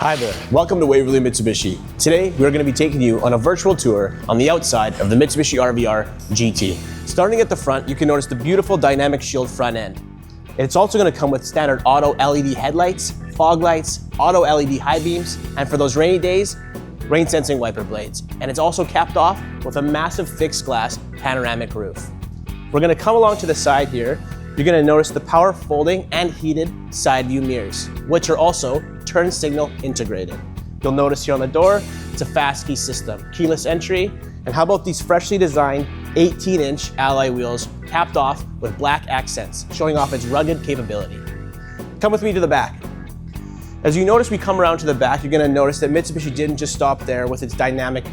Hi there, welcome to Waverley Mitsubishi. Today, we're going to be taking you on a virtual tour on the outside of the Mitsubishi RVR GT. Starting at the front, you can notice the beautiful dynamic shield front end. It's also going to come with standard auto LED headlights, fog lights, auto LED high beams, and for those rainy days, rain sensing wiper blades. And it's also capped off with a massive fixed glass panoramic roof. We're going to come along to the side here. You're going to notice the power folding and heated side view mirrors, which are also turn signal integrated. You'll notice here on the door, it's a fast key system, keyless entry, and how about these freshly designed 18-inch alloy wheels capped off with black accents, showing off its rugged capability. Come with me to the back. As you notice we come around to the back, you're going to notice that Mitsubishi didn't just stop there with its dynamic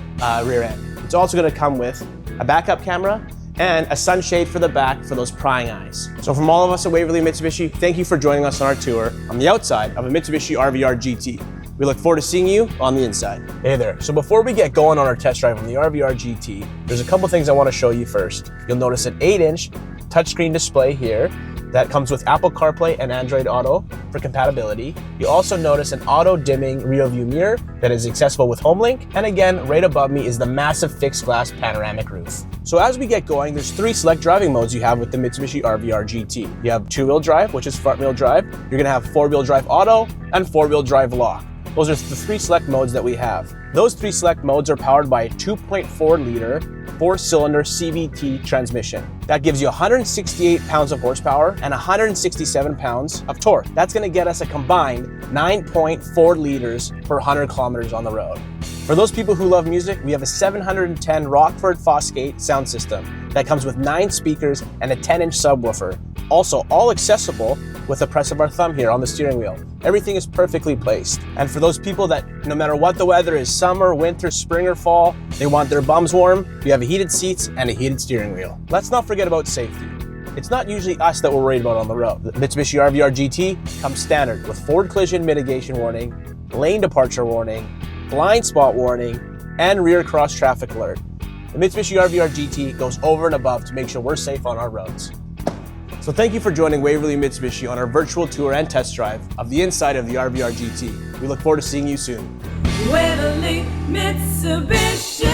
rear end. It's also going to come with a backup camera and a sunshade for the back for those prying eyes. So from all of us at Waverley Mitsubishi, thank you for joining us on our tour on the outside of a Mitsubishi RVR GT. We look forward to seeing you on the inside. Hey there, so before we get going on our test drive on the RVR GT, there's a couple things I want to show you first. You'll notice an 8-inch touchscreen display here that comes with Apple CarPlay and Android Auto for compatibility. You'll also notice an auto-dimming rear view mirror that is accessible with HomeLink. And again, right above me is the massive fixed glass panoramic roof. So as we get going, there's 3 select driving modes you have with the Mitsubishi RVR GT. You have 2-wheel drive, which is front-wheel drive. You're gonna have 4-wheel drive auto and 4-wheel drive lock. Those are the 3 select modes that we have. Those 3 select modes are powered by a 2.4-liter 4-cylinder CVT transmission. That gives you 168 pounds of horsepower and 167 pounds of torque. That's gonna get us a combined 9.4 liters per 100 kilometers on the road. For those people who love music, we have a 710 Rockford Fosgate sound system that comes with 9 speakers and a 10-inch subwoofer. Also, all accessible with the press of our thumb here on the steering wheel. Everything is perfectly placed. And for those people that, no matter what the weather is, summer, winter, spring, or fall, they want their bums warm, we have heated seats and a heated steering wheel. Let's not forget about safety. It's not usually us that we're worried about on the road. The Mitsubishi RVR GT comes standard with forward collision mitigation warning, lane departure warning, blind spot warning, and rear cross traffic alert. The Mitsubishi RVR GT goes over and above to make sure we're safe on our roads. So thank you for joining Waverley Mitsubishi on our virtual tour and test drive of the inside of the RVR GT. We look forward to seeing you soon. Waverley Mitsubishi.